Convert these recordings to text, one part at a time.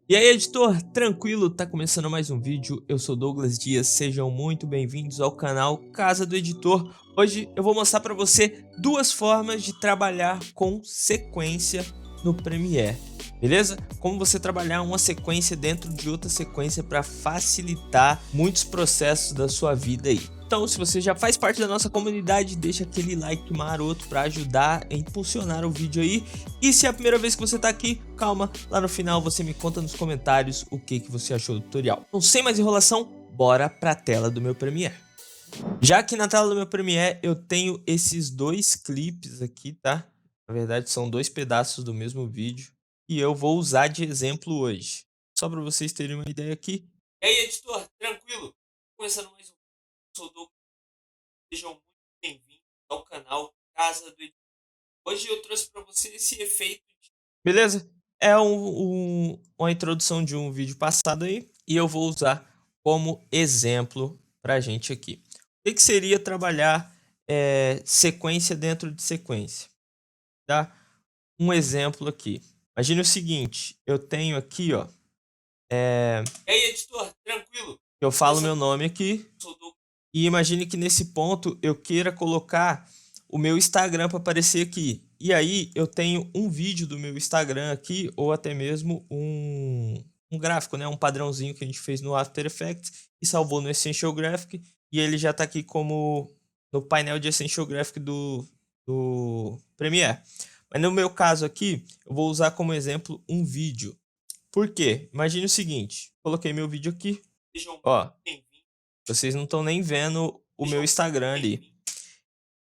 E aí, editor, tranquilo? Tá começando mais um vídeo. Eu sou Douglas Dias, sejam muito bem-vindos ao canal Casa do Editor. Hoje eu vou mostrar para você duas formas de trabalhar com sequência no Premiere, beleza? Como você trabalhar uma sequência dentro de outra sequência para facilitar muitos processos da sua vida aí. Então, se você já faz parte da nossa comunidade, deixa aquele like maroto para ajudar a impulsionar o vídeo aí. E se é a primeira vez que você tá aqui, calma, lá no final você me conta nos comentários o que você achou do tutorial. Então, sem mais enrolação, bora pra tela do meu Premiere. Já aqui na tela do meu Premiere eu tenho esses dois clipes aqui, tá? Na verdade são dois pedaços do mesmo vídeo e eu vou usar de exemplo hoje. Só para vocês terem uma ideia aqui. E aí, editor, tranquilo? Começando mais um vídeo, eu sou o Douglas. Sejam muito bem-vindos ao canal Casa do Editor. Hoje eu trouxe para você esse efeito de... Beleza? É uma introdução de um vídeo passado aí e eu vou usar como exemplo pra gente aqui. O que seria trabalhar sequência dentro de sequência? Tá? Um exemplo aqui. Imagine o seguinte, eu tenho aqui, ó. E aí, editor, tranquilo? Eu falo meu nome aqui. E imagine que nesse ponto eu queira colocar o meu Instagram para aparecer aqui. E aí eu tenho um vídeo do meu Instagram aqui, ou até mesmo um gráfico, né? Um padrãozinho que a gente fez no After Effects e salvou no Essential Graphic. E ele já está aqui como no painel de Essential Graphic do Premiere. Mas no meu caso aqui, eu vou usar como exemplo um vídeo. Por quê? Imagine o seguinte, coloquei meu vídeo aqui, ó, vocês não estão nem vendo o meu Instagram ali.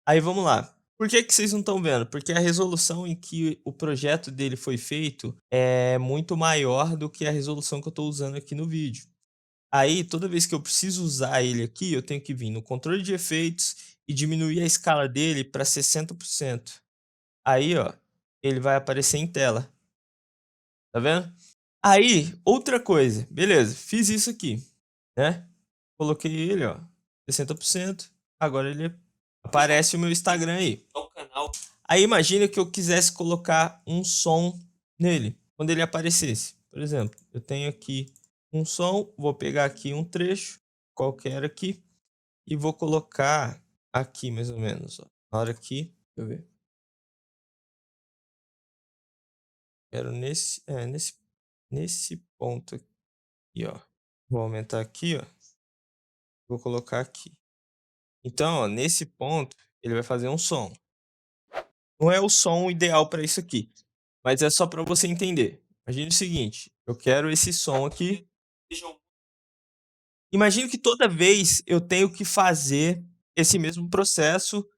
Aí vamos lá. Por que vocês não estão vendo? Porque a resolução em que o projeto dele foi feito é muito maior do que a resolução que eu estou usando aqui no vídeo. Aí, toda vez que eu preciso usar ele aqui, eu tenho que vir no controle de efeitos e diminuir a escala dele para 60%. Aí, ó, ele vai aparecer em tela. Tá vendo? Aí, outra coisa. Beleza, fiz isso aqui, né? Coloquei ele, ó, 60%. Agora ele aparece o meu Instagram aí. Aí imagina que eu quisesse colocar um som nele, quando ele aparecesse. Por exemplo, eu tenho aqui um som, vou pegar aqui um trecho, qualquer aqui, e vou colocar aqui mais ou menos, ó. Na hora aqui, deixa eu ver. Quero nesse ponto aqui, ó. Vou aumentar aqui, ó. Vou colocar aqui. Então, ó, nesse ponto, ele vai fazer um som. Não é o som ideal para isso aqui, mas é só para você entender. Imagine o seguinte, eu quero esse som aqui. Imagino que toda vez eu tenho que fazer esse mesmo processo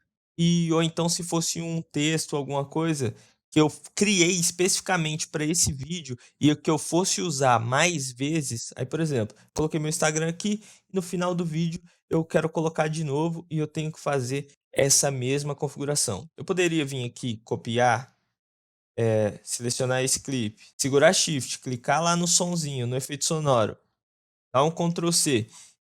ou então se fosse um texto, alguma coisa que eu criei especificamente para esse vídeo e que eu fosse usar mais vezes, aí, por exemplo, coloquei meu Instagram aqui, no final do vídeo eu quero colocar de novo e eu tenho que fazer essa mesma configuração. Eu poderia vir aqui, copiar, selecionar esse clipe, segurar Shift, clicar lá no sonzinho, no efeito sonoro, dar um Ctrl C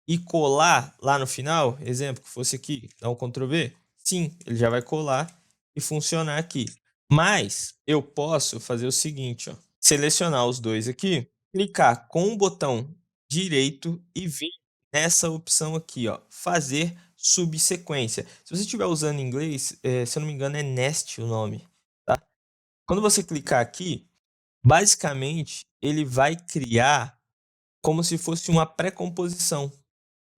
e colar lá no final, exemplo, que fosse aqui, dar um Ctrl V, sim, ele já vai colar e funcionar aqui. Mas eu posso fazer o seguinte, ó, selecionar os dois aqui, clicar com o botão direito e vir nessa opção aqui, ó, fazer subsequência. Se você estiver usando em inglês, se eu não me engano é Nest o nome, tá? Quando você clicar aqui, basicamente ele vai criar como se fosse uma pré-composição.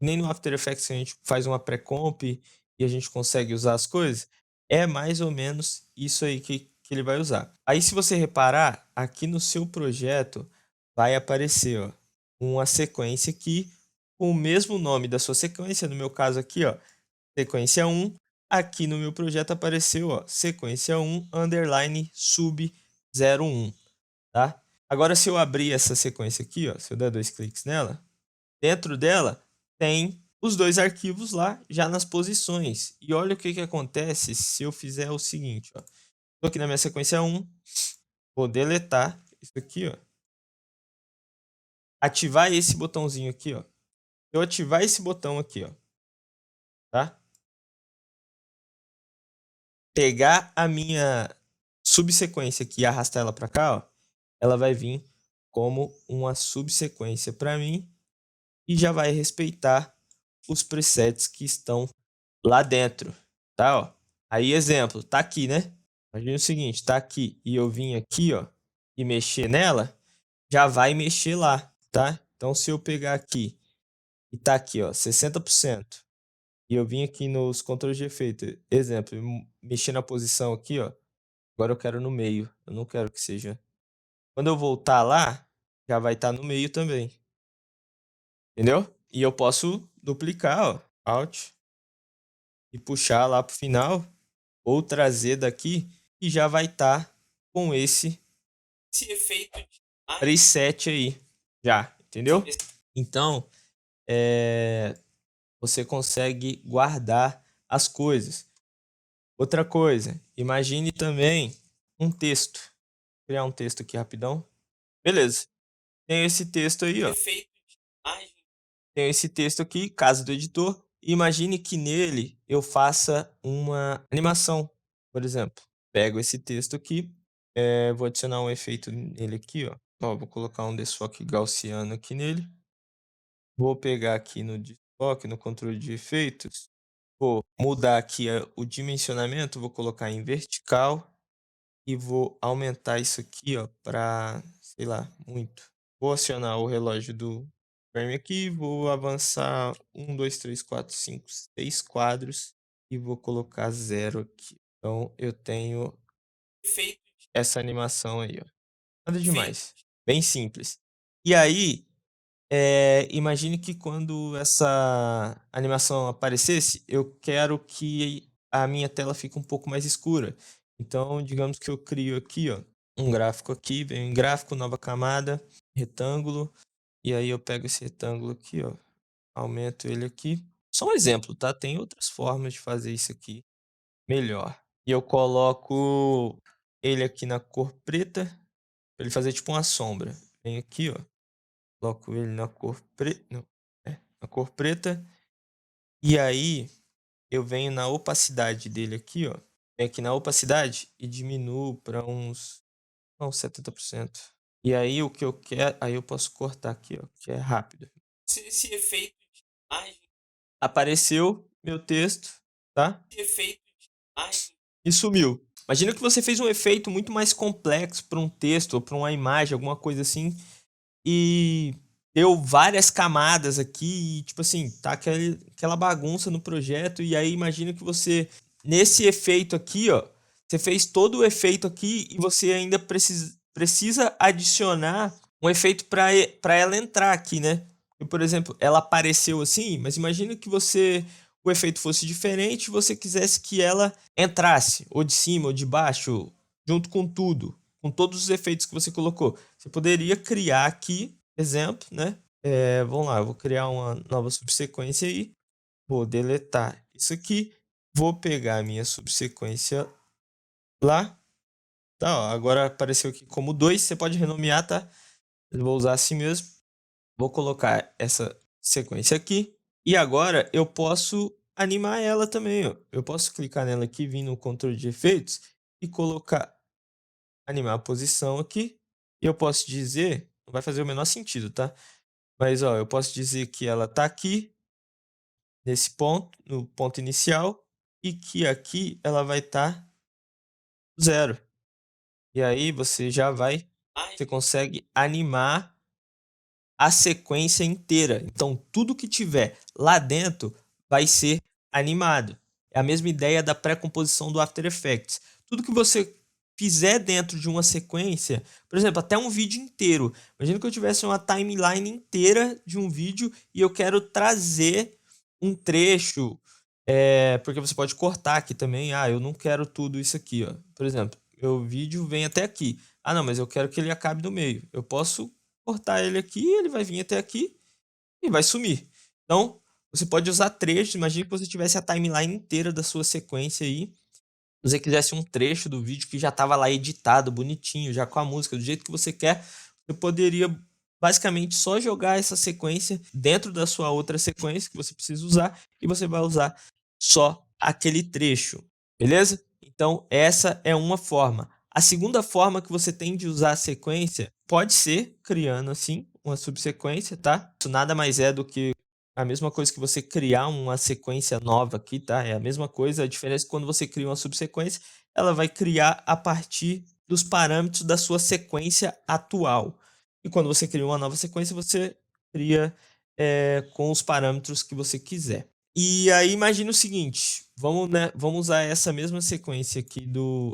Nem no After Effects a gente faz uma pré-comp e a gente consegue usar as coisas. É mais ou menos isso aí que ele vai usar. Aí, se você reparar, aqui no seu projeto vai aparecer, ó, uma sequência aqui com o mesmo nome da sua sequência. No meu caso aqui, ó, sequência 1. Aqui no meu projeto apareceu, ó, sequência 1 underline sub 01, tá? Agora, se eu abrir essa sequência aqui, ó, se eu der 2 cliques nela, dentro dela tem os dois arquivos lá já nas posições. E olha o que acontece se eu fizer o seguinte, ó. Estou aqui na minha sequência 1, vou deletar isso aqui, ó. Ativar esse botãozinho aqui, ó. Eu ativar esse botão aqui, ó, tá? Pegar a minha subsequência aqui e arrastar ela para cá, ó, ela vai vir como uma subsequência para mim e já vai respeitar os presets que estão lá dentro, tá? Ó. Aí, exemplo, tá aqui, né? Imagina o seguinte, tá aqui e eu vim aqui, ó, e mexer nela, já vai mexer lá, tá? Então, se eu pegar aqui e tá aqui, ó, 60%, e eu vim aqui nos controles de efeito, exemplo, mexer na posição aqui, ó, agora eu quero no meio, eu não quero que seja. Quando eu voltar lá, já vai estar no meio também, entendeu? E eu posso duplicar, ó, Alt, e puxar lá pro final, ou trazer daqui, e já vai estar com esse efeito de preset aí, já, entendeu? Então, você consegue guardar as coisas. Outra coisa, imagine também um texto. Vou criar um texto aqui rapidão. Beleza. Tem esse texto aí, ó. Tem esse texto aqui, casa do editor. Imagine que nele eu faça uma animação, por exemplo. Pego esse texto aqui, vou adicionar um efeito nele aqui, ó. Ó, vou colocar um desfoque gaussiano aqui nele. Vou pegar aqui no desfoque, no controle de efeitos. Vou mudar aqui o dimensionamento, vou colocar em vertical e vou aumentar isso aqui, ó, para, sei lá, muito. Vou acionar o relógio do frame aqui, vou avançar 1, 2, 3, 4, 5, 6 quadros e vou colocar 0 aqui. Então eu tenho essa animação aí, ó. Nada demais, bem simples. E aí, imagine que quando essa animação aparecesse, eu quero que a minha tela fique um pouco mais escura. Então, digamos que eu crio aqui, ó, um gráfico aqui, venho em gráfico, nova camada, retângulo, e aí eu pego esse retângulo aqui, ó, aumento ele aqui. Só um exemplo, tá? Tem outras formas de fazer isso aqui melhor. E eu coloco ele aqui na cor preta, para ele fazer tipo uma sombra. Venho aqui, ó. Coloco ele na cor preta, na cor preta, e aí eu venho na opacidade dele aqui, ó. Venho aqui na opacidade e diminuo para uns 70%. E aí o que eu quero, aí eu posso cortar aqui, ó, que é rápido. Esse efeito de imagem apareceu meu texto, tá? Esse efeito de imagem e sumiu. Imagina que você fez um efeito muito mais complexo para um texto ou para uma imagem, alguma coisa assim, e deu várias camadas aqui e, tipo assim, tá aquela bagunça no projeto. E aí imagina que você, nesse efeito aqui, ó, você fez todo o efeito aqui e você ainda precisa adicionar um efeito para ela entrar aqui, né? E, por exemplo, ela apareceu assim, mas imagina que o efeito fosse diferente e você quisesse que ela entrasse, ou de cima ou de baixo, junto com tudo, com todos os efeitos que você colocou. Você poderia criar aqui, exemplo, né? Vamos lá, eu vou criar uma nova subsequência aí. Vou deletar isso aqui. Vou pegar a minha subsequência lá. Tá, ó, agora apareceu aqui como 2. Você pode renomear, tá? Eu vou usar assim mesmo. Vou colocar essa sequência aqui. E agora eu posso animar ela também, ó. Eu posso clicar nela aqui, vir no controle de efeitos e colocar animar a posição aqui. E eu posso dizer, não vai fazer o menor sentido, tá? Mas ó, eu posso dizer que ela tá aqui, nesse ponto, no ponto inicial, e que aqui ela vai estar 0. E aí você consegue animar a sequência inteira. Então tudo que tiver lá dentro vai ser animado. É a mesma ideia da pré-composição do After Effects. Tudo que você fizer dentro de uma sequência, por exemplo, até um vídeo inteiro. Imagina que eu tivesse uma timeline inteira de um vídeo e eu quero trazer um trecho, porque você pode cortar aqui também. Ah, eu não quero tudo isso aqui, ó. Por exemplo, meu vídeo vem até aqui. Ah, não, mas eu quero que ele acabe no meio. Eu posso cortar ele aqui, ele vai vir até aqui e vai sumir. Então, você pode usar trechos. Imagina que você tivesse a timeline inteira da sua sequência aí. Se você quisesse um trecho do vídeo que já estava lá editado, bonitinho, já com a música, do jeito que você quer, você poderia basicamente só jogar essa sequência dentro da sua outra sequência que você precisa usar e você vai usar só aquele trecho, beleza? Então, essa é uma forma. A segunda forma que você tem de usar a sequência pode ser criando assim uma subsequência, tá? Isso nada mais é do que a mesma coisa que você criar uma sequência nova aqui, tá? É a mesma coisa, a diferença é que quando você cria uma subsequência, ela vai criar a partir dos parâmetros da sua sequência atual. E quando você cria uma nova sequência, você cria com os parâmetros que você quiser. E aí imagina o seguinte, vamos, né, vamos usar essa mesma sequência aqui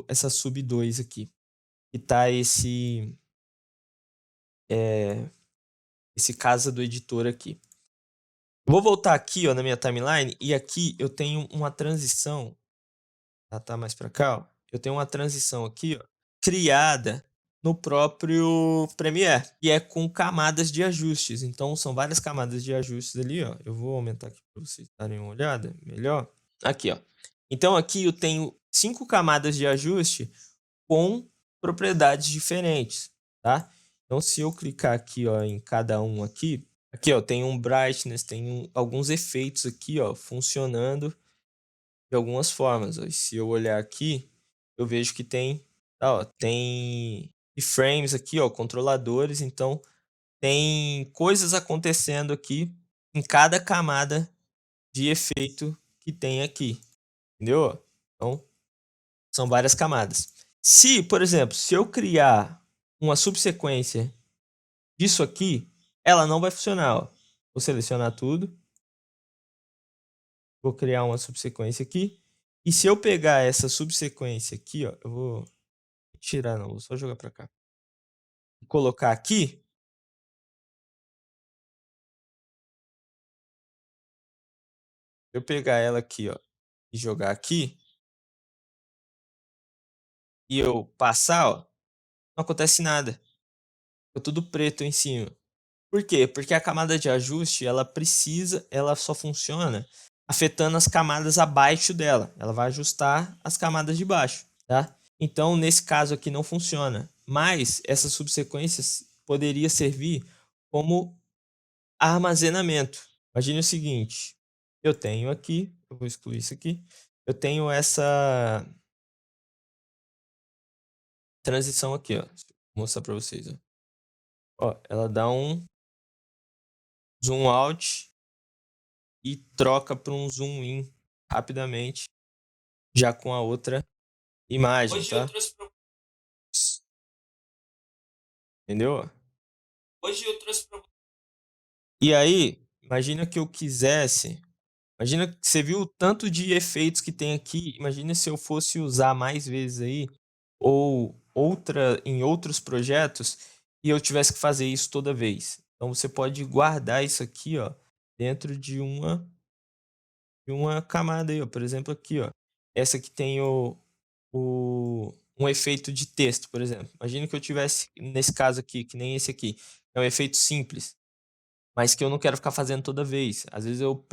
essa sub 2 aqui, que tá esse casa do editor aqui. Vou voltar aqui, ó, na minha timeline, e aqui eu tenho uma transição, tá mais para cá, ó. Eu tenho uma transição aqui, ó, criada no próprio Premiere, e é com camadas de ajustes. Então são várias camadas de ajustes ali, ó. Eu vou aumentar aqui para vocês darem uma olhada melhor. Aqui, ó. Então aqui eu tenho 5 camadas de ajuste com propriedades diferentes, tá? Então se eu clicar aqui, ó, em cada um aqui, ó, tem um brightness, tem alguns efeitos aqui, ó, funcionando de algumas formas. Ó. E se eu olhar aqui, eu vejo que tem, ó, tem frames aqui, ó, controladores, então tem coisas acontecendo aqui em cada camada de efeito que tem aqui, entendeu? Então, são várias camadas. Se, por exemplo, se eu criar uma subsequência disso aqui, ela não vai funcionar, ó. Vou selecionar tudo. Vou criar uma subsequência aqui. E se eu pegar essa subsequência aqui, ó, eu vou tirar, não, vou só jogar para cá. E colocar aqui. Se eu pegar ela aqui, ó, e jogar aqui. E eu passar, ó, não acontece nada. Ficou tudo preto em cima. Por quê? Porque a camada de ajuste, ela só funciona afetando as camadas abaixo dela. Ela vai ajustar as camadas de baixo, tá? Então, nesse caso aqui não funciona. Mas essas subsequências poderia servir como armazenamento. Imagine o seguinte, eu tenho aqui, eu vou excluir isso aqui, eu tenho essa transição aqui, ó. Vou mostrar para vocês, ó. Ó, ela dá um zoom out e troca para um zoom in rapidamente, já com a outra imagem, hoje tá? Entendeu? Hoje eu trouxe pra... E aí, imagina que eu quisesse... Imagina que você viu o tanto de efeitos que tem aqui. Imagina se eu fosse usar mais vezes aí, ou em outros projetos, e eu tivesse que fazer isso toda vez. Então você pode guardar isso aqui, ó, dentro de uma camada aí, ó. Por exemplo, aqui, ó. Essa aqui tem um efeito de texto, por exemplo. Imagina que eu tivesse, nesse caso aqui, que nem esse aqui. É um efeito simples, mas que eu não quero ficar fazendo toda vez. Às vezes eu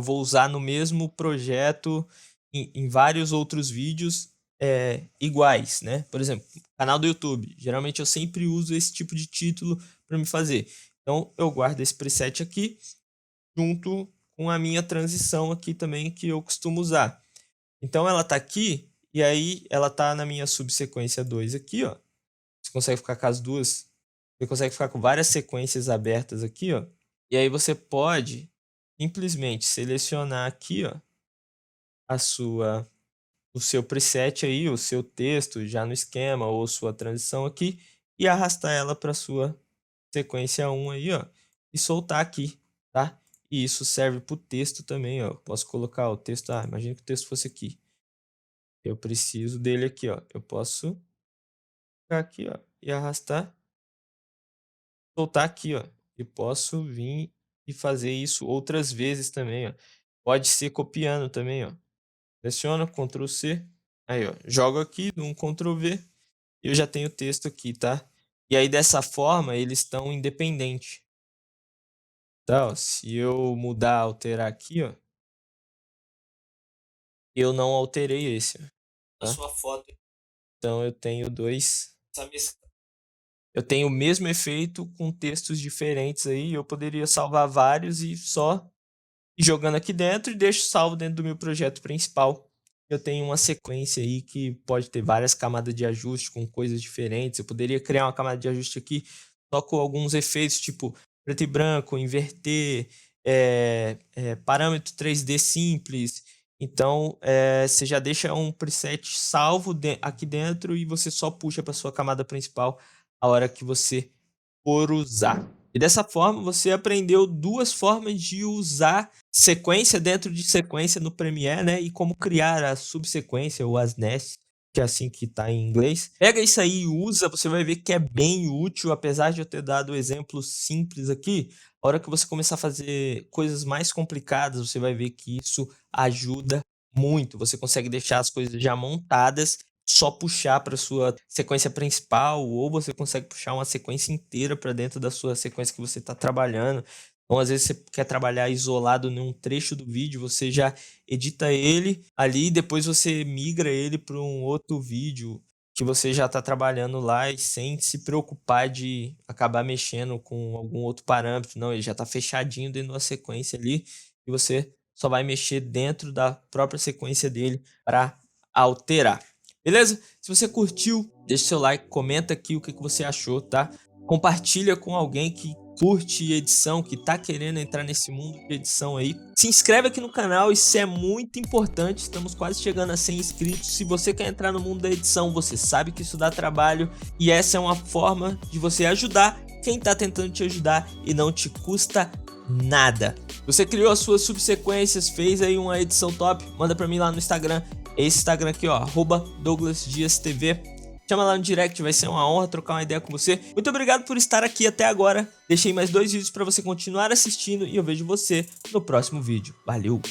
vou usar no mesmo projeto em vários outros vídeos iguais, né? Por exemplo, canal do YouTube. Geralmente eu sempre uso esse tipo de título para me fazer. Então eu guardo esse preset aqui junto com a minha transição aqui também que eu costumo usar. Então ela tá aqui e aí ela tá na minha subsequência 2 aqui, ó. Você consegue ficar com as duas, você consegue ficar com várias sequências abertas aqui, ó. E aí você pode simplesmente selecionar aqui, ó, o seu preset aí, o seu texto já no esquema ou sua transição aqui e arrastar ela para sua sequência 1 aí, ó, e soltar aqui, tá? E isso serve para o texto também, ó. Posso colocar o texto, imagina que o texto fosse aqui. Eu preciso dele aqui, ó. Eu posso ficar aqui, ó, e arrastar, soltar aqui, ó. E posso vir e fazer isso outras vezes também, ó. Pode ser copiando também, ó. Seleciona, Ctrl C, aí, ó, jogo aqui, dou um Ctrl V, e eu já tenho o texto aqui, tá? E aí dessa forma eles estão independentes. Tá, ó, se eu mudar, alterar aqui, ó, eu não alterei esse, ó, tá? A sua foto. Então eu tenho dois. Eu tenho o mesmo efeito com textos diferentes aí. Eu poderia salvar vários e só ir jogando aqui dentro e deixo salvo dentro do meu projeto principal. eu tenho uma sequência aí que pode ter várias camadas de ajuste com coisas diferentes. Eu poderia criar uma camada de ajuste aqui só com alguns efeitos, tipo preto e branco, inverter, parâmetro 3D simples. Então, você já deixa um preset salvo aqui dentro e você só puxa para sua camada principal a hora que você for usar. E dessa forma você aprendeu duas formas de usar sequência dentro de sequência no Premiere, né? E como criar a subsequência ou as nestes, que é assim que tá em inglês. Pega isso aí e usa, você vai ver que é bem útil, apesar de eu ter dado exemplos simples aqui. A hora que você começar a fazer coisas mais complicadas, você vai ver que isso ajuda muito. Você consegue deixar as coisas já montadas, só puxar para sua sequência principal, ou você consegue puxar uma sequência inteira para dentro da sua sequência que você está trabalhando. Então, às vezes, você quer trabalhar isolado em um trecho do vídeo, você já edita ele ali, depois você migra ele para um outro vídeo que você já está trabalhando lá e sem se preocupar de acabar mexendo com algum outro parâmetro. Não, ele já está fechadinho dentro da sequência ali e você só vai mexer dentro da própria sequência dele para alterar. Beleza? Se você curtiu, deixa seu like, comenta aqui o que você achou, tá? Compartilha com alguém que curte edição, que tá querendo entrar nesse mundo de edição aí. Se inscreve aqui no canal, isso é muito importante, estamos quase chegando a 100 inscritos. Se você quer entrar no mundo da edição, você sabe que isso dá trabalho e essa é uma forma de você ajudar quem tá tentando te ajudar e não te custa nada. Você criou as suas subsequências, fez aí uma edição top, manda pra mim lá no Instagram. Esse Instagram aqui, ó, @DouglasDiasTV. Chama lá no direct, vai ser uma honra trocar uma ideia com você. Muito obrigado por estar aqui até agora. Deixei mais 2 vídeos para você continuar assistindo e eu vejo você no próximo vídeo. Valeu!